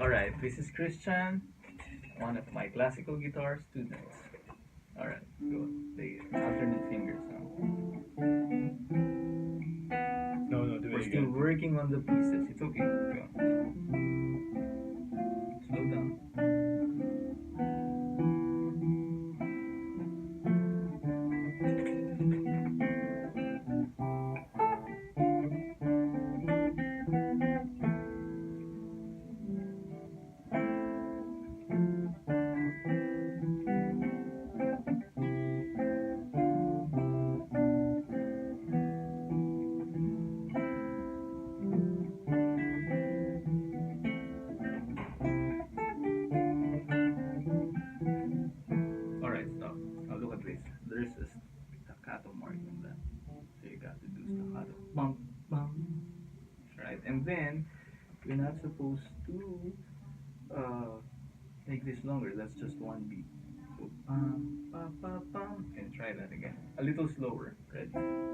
Alright, this is Christian, one of my classical guitar students. Alright, go. Play alternate fingers now. No, do We're it still again. working on the pieces. It's okay. Go. Slow down. Alright, stop. Now look at this. There's a staccato mark on that. So you got to do staccato. Bum, bum. Right, and then you're not supposed to make this longer. That's just one beat. So pam, pam, pam, pam, and try that again. A little slower. Ready? Pam.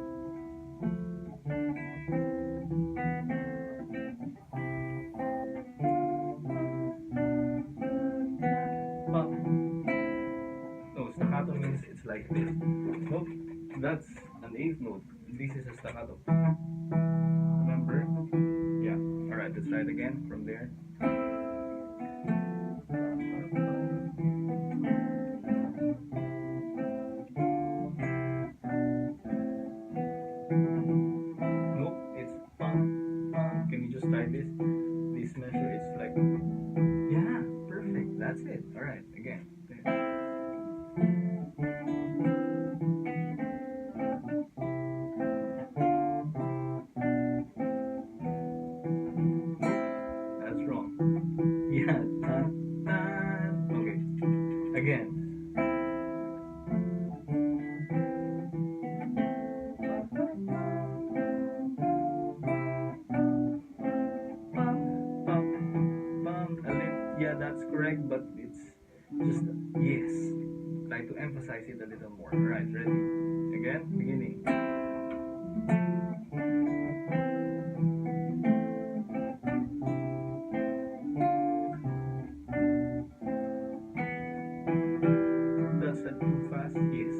No, staccato means it's like this. Nope, that's an eighth note. This is a staccato. Remember? Yeah. Alright, let's try it again from there. Nope, it's pam, pam. Can you just try this? This measure is like, yeah, perfect. That's it. Alright, again. That's wrong. Yeah, dun, dun. Okay, again. Bum, bum, bum. Yeah, that's correct, but it's just yes. Try to emphasize it a little more. Alright, ready? Again, beginning. That's that too fast? Yes.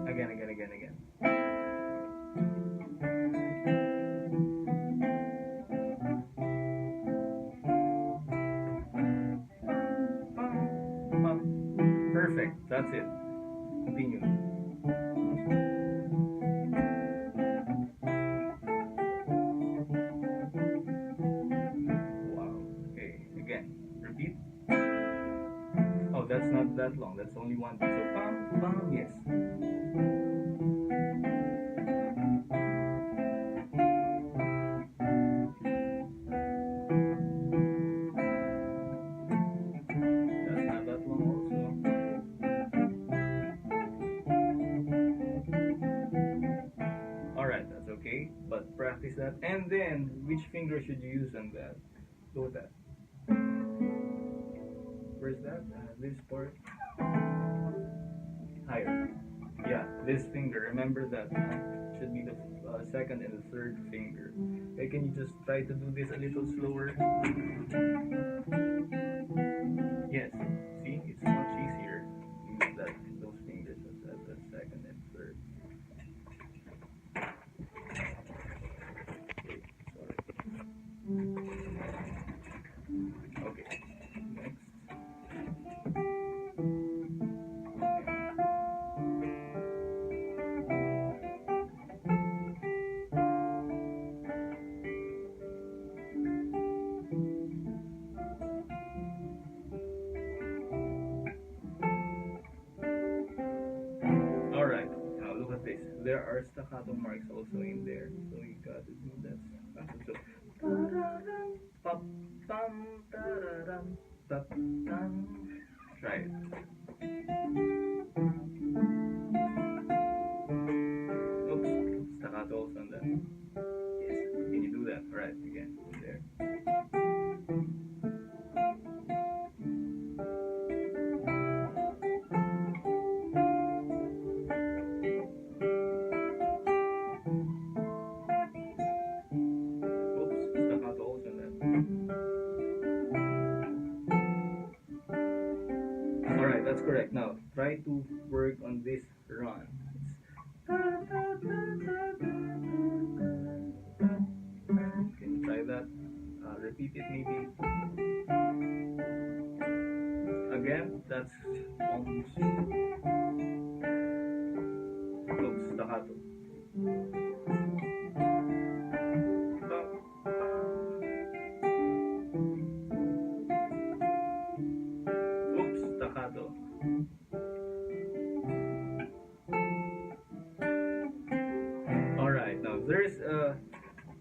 Again, again, again, again. Bum, bum. Perfect. That's it. Continue. Wow. Okay. Again. Repeat. Oh, that's not that long. That's only one beat. So bum, bum. Yes. That's not that long also. Alright, that's okay. But practice that. And then, which finger should you use on that? Go with that. Where's that? This part. Higher. Yeah, this finger. Remember that should be the second and the third finger. Okay, can you just try to do this a little slower? Yes. See, it's much easier. Use that those fingers as the second and third. Okay, sorry. Okay. Next. Alright, now look at this. There are staccato marks also in there. So you gotta do that staccato. So, ta-da-dum, pop, bum, ta-da-dum, pop, dum. Try it. Oops, staccato also on that. Yes, can you do that? Alright, again, there. Oops, staccato also on that. correct. Now try to work on this run. Can you try that? Repeat it maybe. Again, that's almost close staccato. Oops, staccato. Alright, now there's a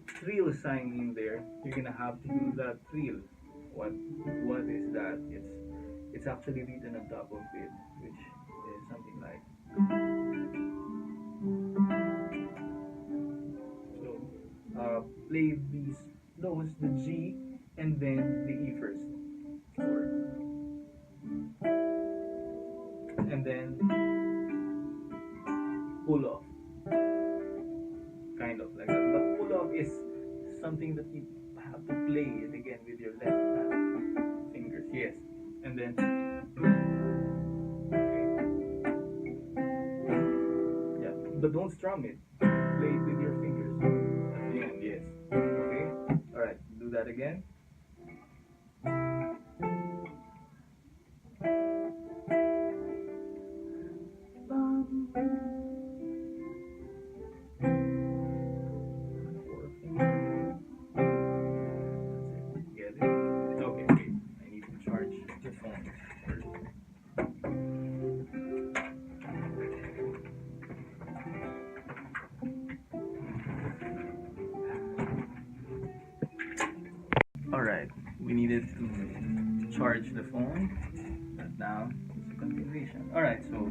trill sign in there. You're gonna have to do that trill. What is that? It's actually written on top of it, which is something like so. Play those the G and then the E first, and then pull off, kind of like that. But pull off is something that you have to play it again with your left hand fingers. Yes, and then okay, yeah, but don't strum it. Play it with your fingers at the end. Yes. Okay. All right. Do that again. Alright, we needed to charge the phone. That now is a continuation. Alright, so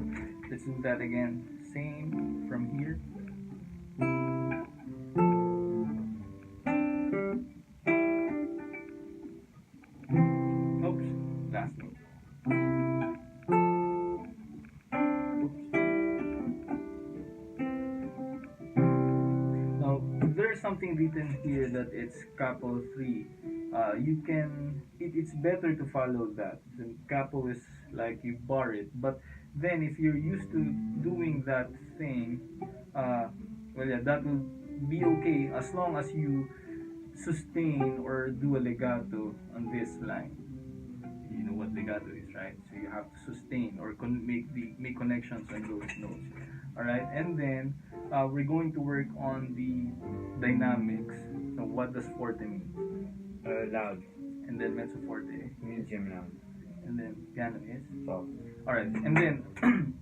let's do that again. Same from here. Oops, last note. Oops. Now, there's something written here that it's capo 3. You can it's better to follow that. The capo is like you bar it, but then if you're used to doing that thing, well, yeah, that will be okay as long as you sustain or do a legato on this line. You know what legato is, right? So you have to sustain or make connections on those notes. All right, and then we're going to work on the dynamics. So what does forte mean? Loud. And then mezzo forte. Medium loud. And then piano is Soft. Alright, and then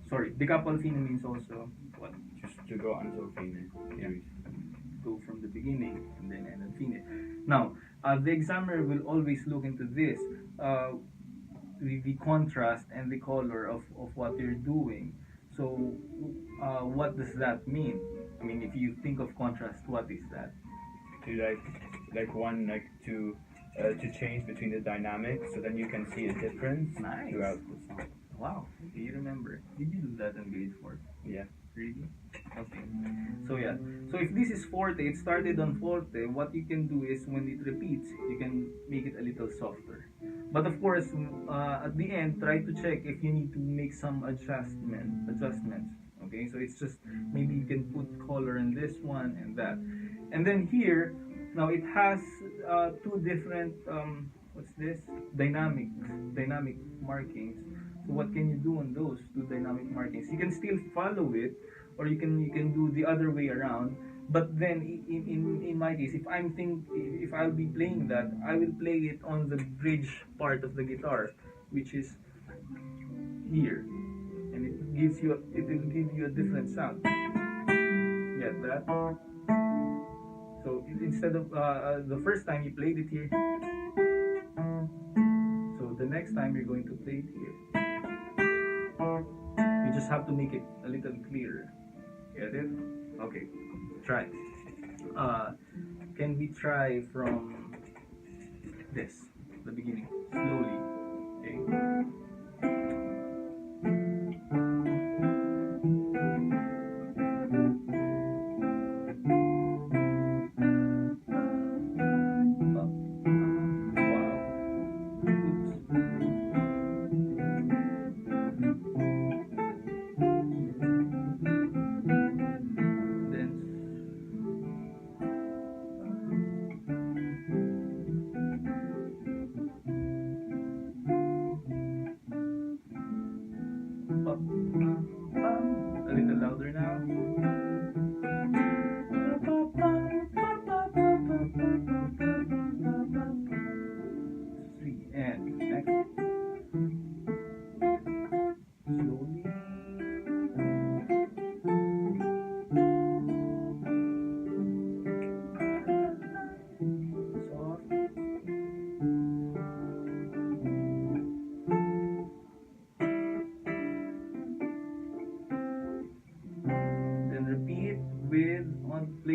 sorry, decapal fine means also what? Just to go until fine. Yeah. Go from the beginning and then end at fine. Now, the examiner will always look into this, the contrast and the color of what you're doing. So, what does that mean? I mean, if you think of contrast, what is that? To to change between the dynamics, so then you can see a difference Nice. throughout the song. Wow, do you remember? Did you do that in grade 4? Yeah. Really? Okay. So yeah. So if this is forte, it started on forte, what you can do is when it repeats, you can make it a little softer. But of course, at the end, try to check if you need to make some adjustments. Okay, so it's just maybe you can put color in this one and that. And then here, now it has two different what's this? Dynamic markings. So what can you do on those two dynamic markings? You can still follow it, or you can do the other way around. But then in my case, if I'll be playing that, I will play it on the bridge part of the guitar, which is here, and it will give you a different sound. Get that? So instead of the first time you played it here, so the next time you're going to play it here. You just have to make it a little clearer. Get it? Okay, try. Can we try from this, the beginning, slowly? Okay.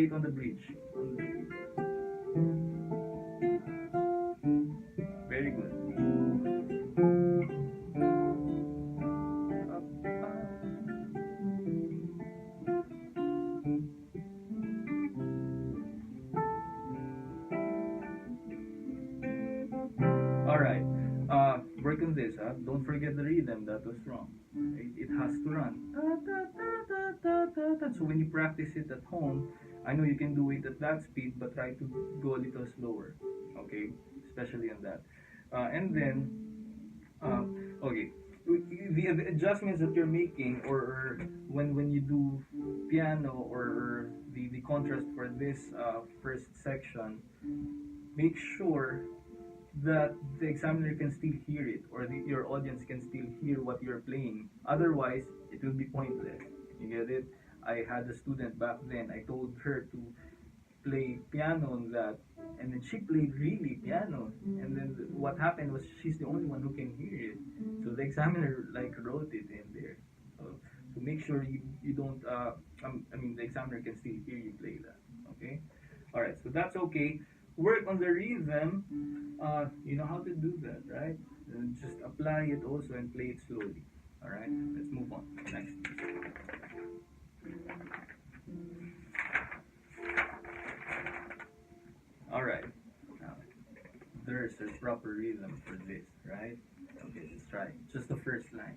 play it on the bridge. Very good. Alright. Work on this, huh? Don't forget the rhythm, that was wrong. It has to run. So when you practice it at home, I know you can do it at that speed, but try to go a little slower. Okay? Especially on that. And then, okay. The adjustments that you're making, or when you do piano, or the contrast for this first section, make sure that the examiner can still hear it, or your audience can still hear what you're playing. Otherwise, it will be pointless. You get it? I had a student back then. I told her to play piano on that, and then she played really piano. And then what happened was she's the only one who can hear it. So the examiner like wrote it in there. So make sure you don't. I mean, the examiner can still hear you play that. Okay. All right. So that's okay. Work on the rhythm. You know how to do that, right? And just apply it also and play it slowly. All right. Let's move on. Next. All right. Now, there's a proper rhythm for this, right? Okay, let's try. Just the first line.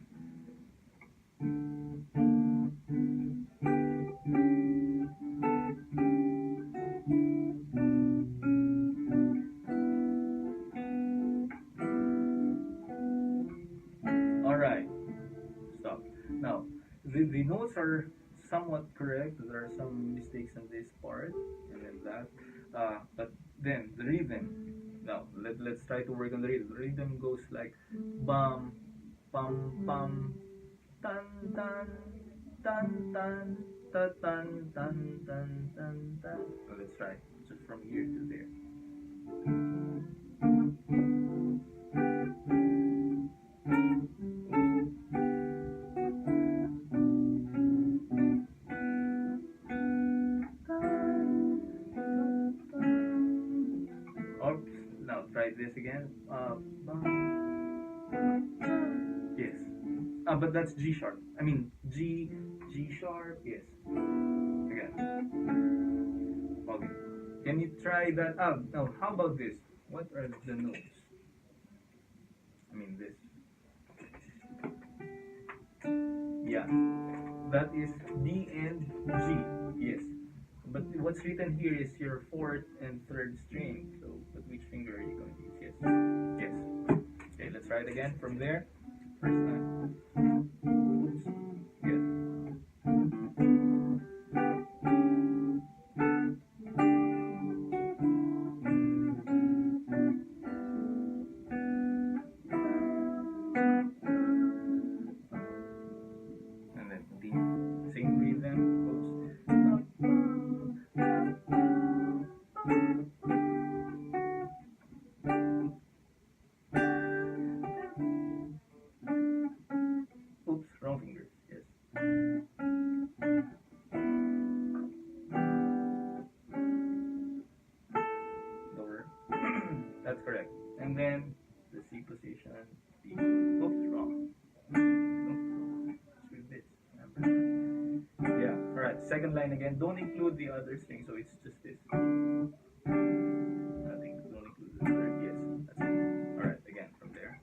All right. Stop. Now, the notes are somewhat correct. There are some mistakes on this part and then that. But then the rhythm. Now, let's try to work on the rhythm. The rhythm goes like bum, bum, bum, tan, tan, tan, tan, ta, tan, tan, tan, tan, tan. So let's try just from here to there. Oops. Now try this again. Yes. But that's G sharp. I mean G sharp. Yes. Again. Okay. Can you try that? Now how about this? What are the notes? I mean this. Yeah. That is D and G. Yes. But what's written here is your fourth and third string. So, but which finger are you going to use? Yes. Yes. Okay, let's try it again from there. First time. Oops. Good. And then continue. Same rhythm. Oops, wrong finger. Yes. Lower. That's correct. And then the C position. D. Oops, wrong. Nope. With this. Remember? Yeah. Alright, second line again. Don't include the other string, so it's just this. Nothing. Don't include the third. Yes. That's it. Alright, again from there.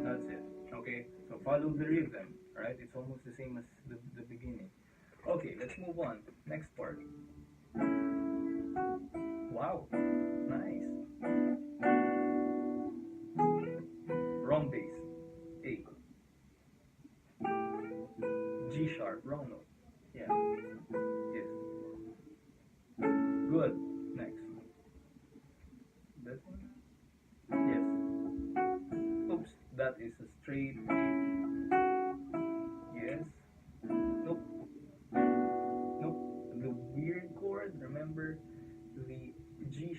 That's it. Okay, so follow the rhythm, right? It's almost the same as the beginning. Okay, let's move on. Next part. Wow, nice. Wrong bass. A. G sharp, wrong note. Yeah. Yes. Good. Next. That one? Yes. Oops, that is a straight A. Yes. Nope. Nope. The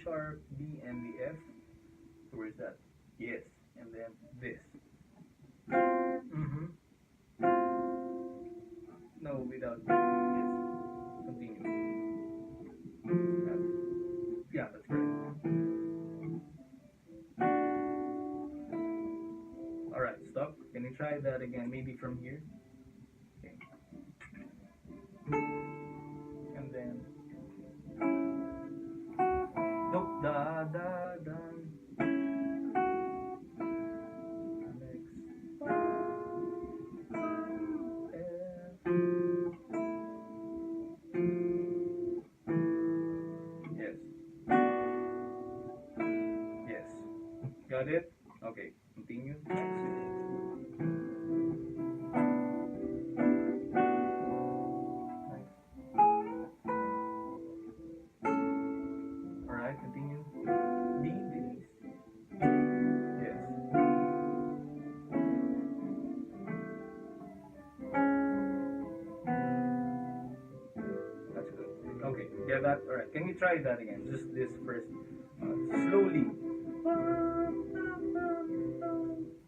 sharp, D, and the F. So where's that? Yes. And then this. Mm-hmm. No, without. Yes. Continue. Yeah, that's correct. Alright, stop. Can you try that again? Maybe from here. Okay. And then. Nope. Da da da. Next. Yes. Yes. Got it? Okay. Continue. Alright, continue. D, this. Yes. That's good. Okay, get that? Alright, can you try that again? Just this first. Slowly.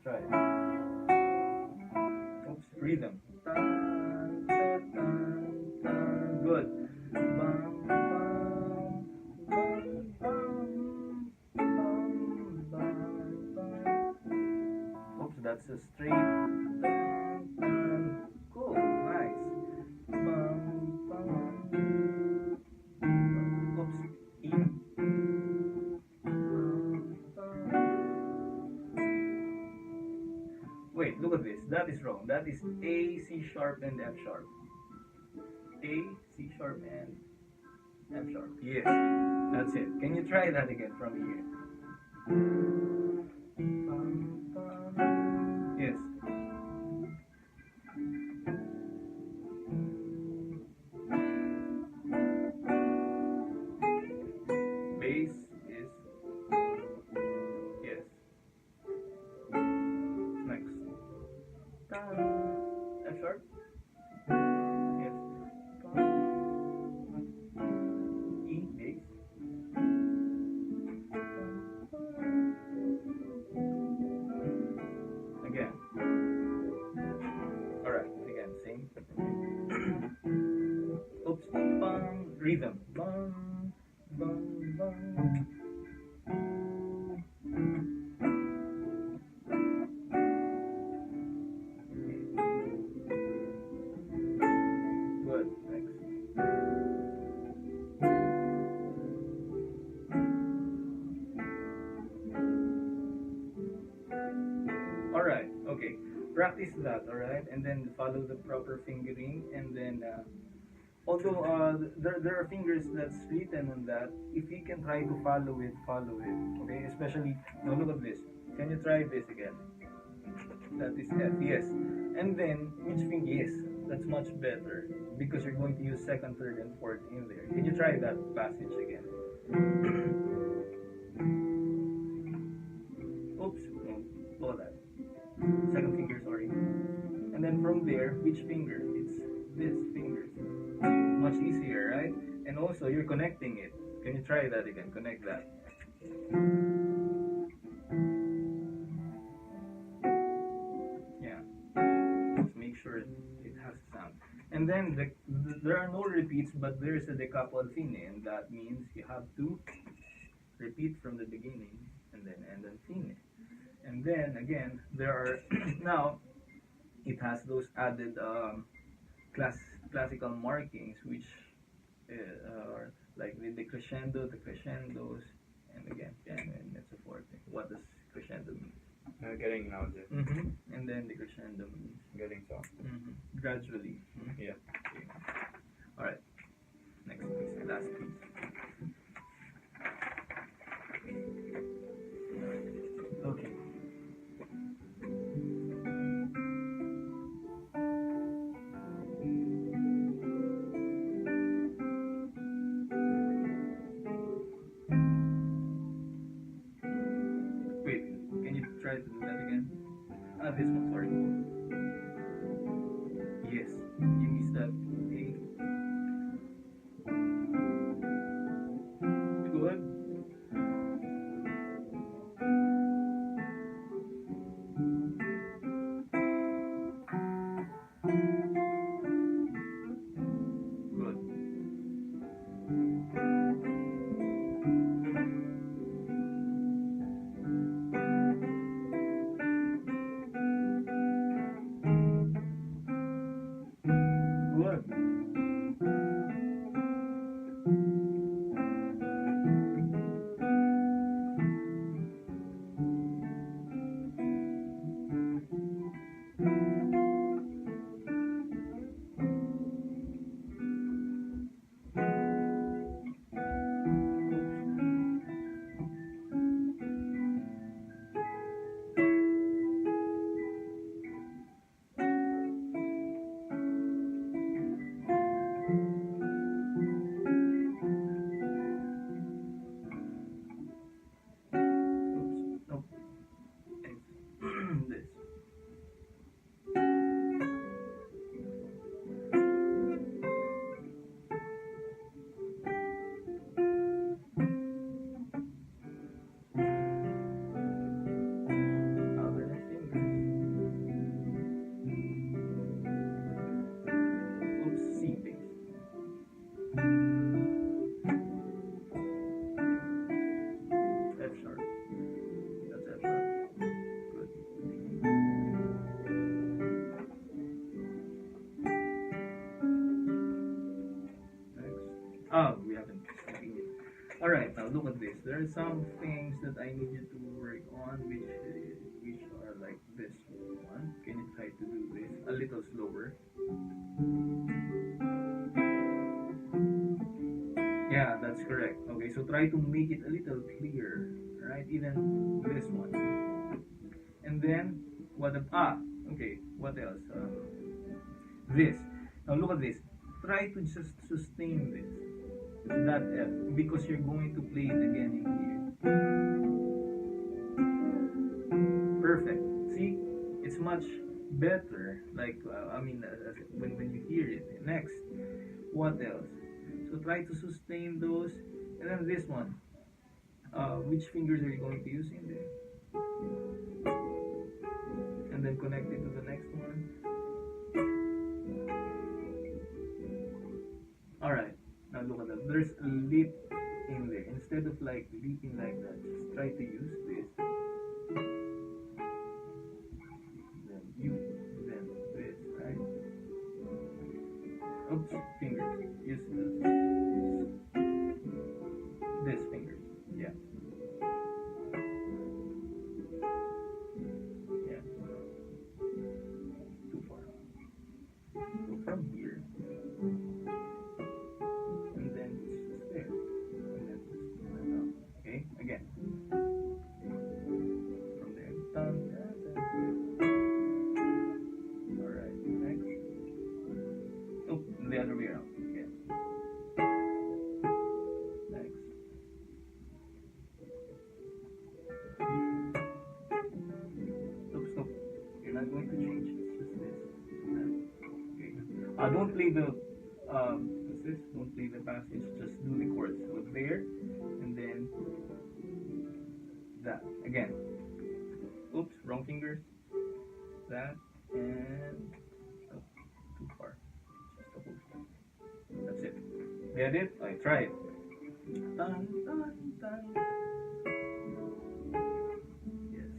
Try it. Oops, rhythm. Good. Oops, that's a straight. Cool, nice. Oops, E. Wait, look at this. That is wrong. That is A, C sharp, and F sharp. A, C sharp, and F sharp. Yes, that's it. Can you try that again from here? Yes. Bass is yes. Next. F sharp. Yes. E bass. Again. Alright, again, same. Oops, bum, rhythm. Bum, bum, bum. Good, next. Alright, okay. Practice that, alright? And then follow the proper fingering. And then, although there are fingers that's written on that, if you can try to follow it, okay? Especially, now look at this. Can you try this again? That is F, yes. And then, which finger? Yes, that's much better. Because you're going to use second, third, and fourth in there. Can you try that passage again? Oops, no, pull that. Second finger, sorry. And then from there, which finger? It's this finger. Much easier, right? And also, you're connecting it. Can you try that again? Connect that. Yeah. Just make sure it has sound. And then there are no repeats, but there is a decoupled fine, and that means you have to repeat from the beginning and then end on fine. And then again, there are now it has those added classical markings, which are like the crescendo, the crescendos, and again piano and mezzo forte. What does crescendo mean? Getting louder. And then the crescendo means Getting soft. gradually. Yeah. Okay. All right. Next piece, last piece. Okay. Wait, can you try to do that again? This one, sorry. Yes, you missed that. Okay. Good. this. There are some things that I need you to work on, which are like this one. Can you try to do this a little slower? Yeah, that's correct. Okay, so try to make it a little clearer, right? Even this one. And then okay, what else? This. Now look at this. Try to just sustain this. That F, because you're going to play it again in here. Perfect. See, it's much better. Like when you hear it. Next, what else? So try to sustain those, and then this one. Which fingers are you going to use in there? And then connect it to the next one. Alright, now look at that. There's a lip in there. Instead of like leaping like that, just try to use this. Then this, right? Oops, fingers. Use this finger. Yeah. Yeah. Too far. So from here. Okay, again. From there. Alright, next. Oh, the other way around. Again. Next. Stop. You're not going to change. It's just this. Okay. Don't play the what's this? Don't play the passage. Just do the chords. So there, and then that again. Oops, wrong fingers. That and too far. Just the whole thing. That's it. Get it? I try it. Dun, dun, dun. Yes.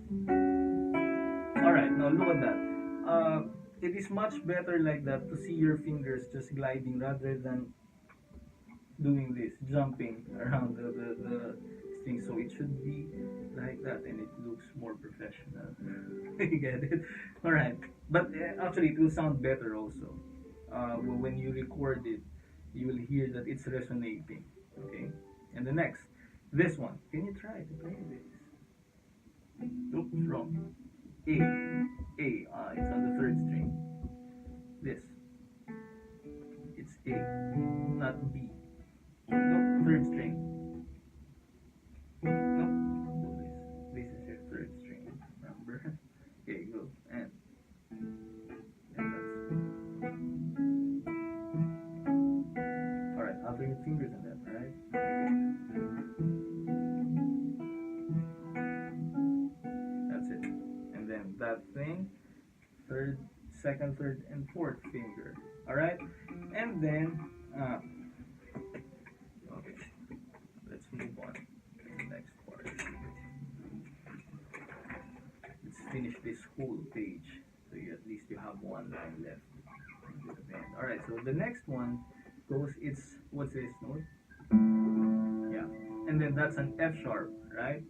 All right. Now look at that. It is much better like that to see your fingers just gliding rather than doing this, jumping around the string. So it should be like that, and it looks more professional. You get it? Alright, but actually it will sound better also. When you record it, you will hear that it's resonating. Okay? And the next, this one. Can you try to play this? Oops, wrong. It's on the third string. This. It's A, not B. No, third string. No, this is your third string. Remember? Okay, go. And that's. Alright, I'll bring the fingers on that, alright? That's it. And then that thing, second, third, and fourth finger. Alright? And then, okay, let's move on to the next part. Let's finish this whole page, so at least you have one line left. Alright, so the next one goes, what's this note? Yeah, and then that's an F sharp, right?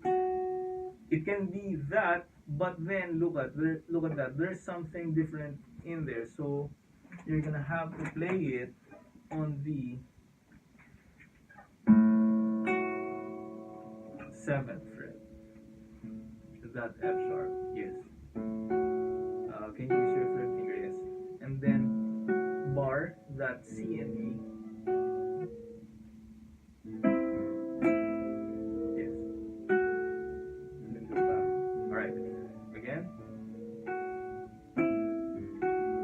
It can be that, but then look at that. There's something different in there, so you're gonna have to play it on the 7th fret. That F sharp, yes. Can you use your third finger? Yes. And then bar that C and E. Yes. And then go back. Alright. Again.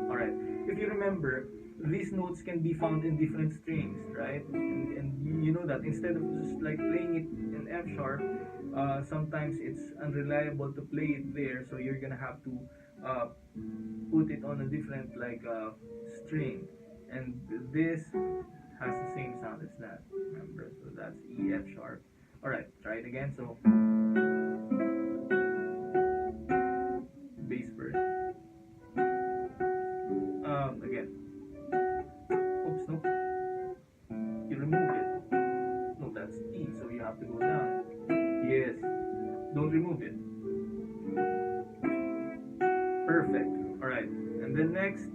Alright. If you remember, these notes can be found in different strings, right? And you know that instead of just like playing it in F sharp, sometimes it's unreliable to play it there, so you're gonna have to put it on a different string, and this has the same sound as that. Remember, so that's E F sharp. All right, try it again. So bass first. Again. Oops, no. You remove it. No, that's E, so you have to go down. it. Perfect. All right, and then next,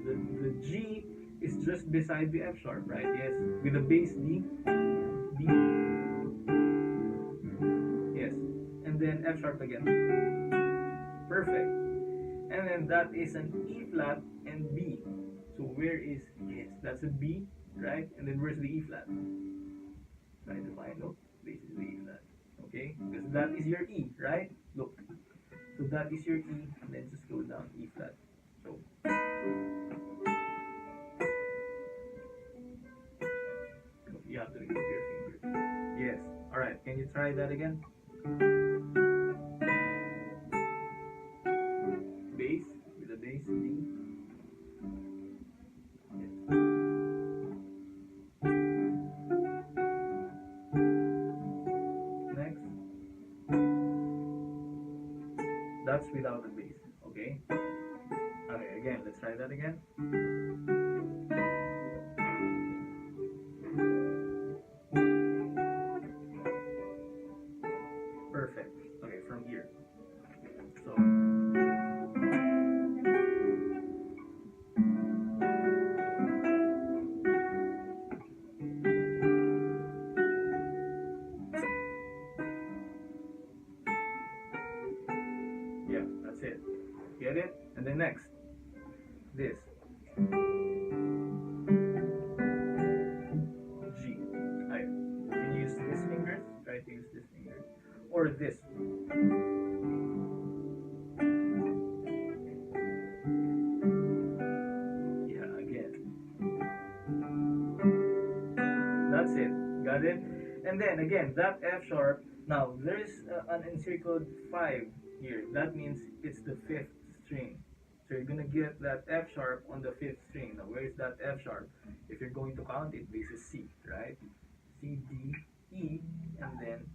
the G is just beside the F sharp, right? Yes, with the bass D, D, yes, and then F sharp again. Perfect. And then that is an E flat and B. So where is, yes, that's a B, right? And then where's the E flat? Try to find, look, this is the E flat, okay? Because that is your E, right? Look, so that is your E, and then just go down E flat. So you have to remove your finger. Yes. All right. Can you try that again? Bass with the bass D. Yes. Next. That's without the bass. Okay. Okay. Again. Let's try that again. Perfect. Okay. From here. So. Yeah, that's it. Get it? And then next, this. G. I can use this finger. Try to use this finger. Or this. Yeah, again. That's it. Got it? And then again, that F sharp. Now, there's an encircled 5 here. That means it's the 5th string. So you're gonna get that F sharp on the 5th string. Now, where's that F sharp? If you're going to count it, this is C, right? C, D, E, and then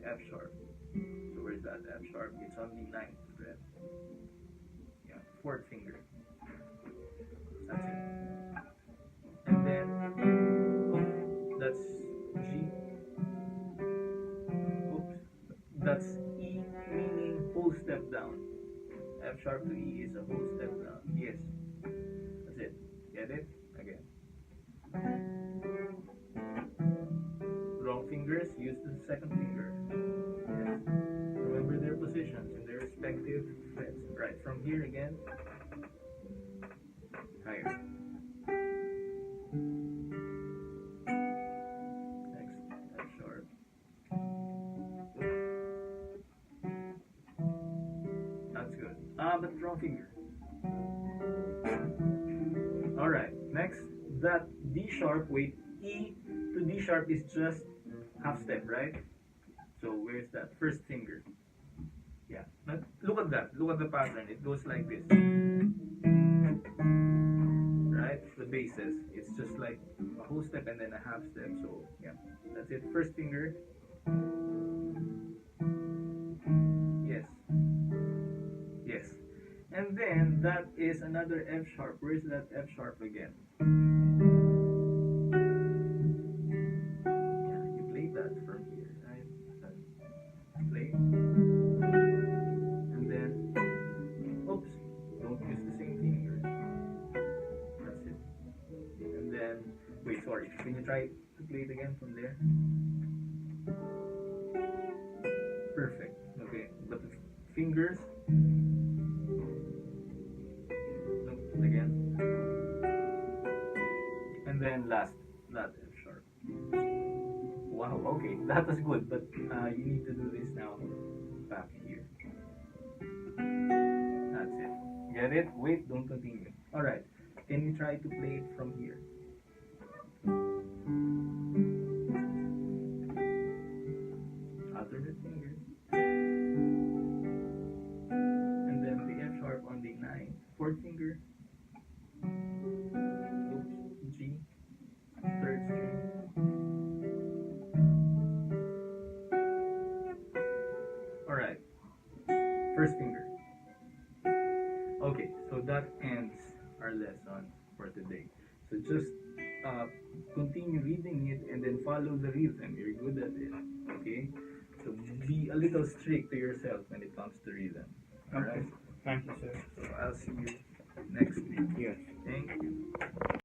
F sharp. So where's that F sharp? It's on the 9th fret. Yeah, 4th finger. That's it. And then, oh, that's G. Oops. That's E, meaning whole step down. F sharp to E is a whole step down. Yes. That's it. Get it? Again. Wrong fingers, use the second finger. Yes. Remember their positions in their respective frets. Right, from here again. Higher. Next, F sharp. That's good. But wrong finger. Alright, next, that D sharp, wait, E to D sharp is just half step, right? So where's that? First finger. Yeah, but look at that. Look at the pattern. It goes like this. Right? The bases. It's just like a whole step and then a half step. So yeah, that's it. First finger. Yes. Yes. And then that is another F sharp. Where's that F sharp again? Yeah, you play that from here, right? Play. And then, oops, don't use the same finger. That's it. And then, wait, sorry. Can you try to play it again from there? Perfect. Okay, but the fingers. Again, and then last, that F sharp. Wow, okay, that was good, but you need to do this now back here. That's it. Get it? Wait, don't continue. Alright, can you try to play it from here? Alternate fingers. And then the F sharp on the 9th, 4th finger. G, 3rd string. Alright, first finger. Okay, so that ends our lesson for today. So just continue reading it and then follow the rhythm. You're good at it. Okay? So be a little strict to yourself when it comes to rhythm. Alright? Thank you, sir. So I'll see you next week. Yes. Thank you.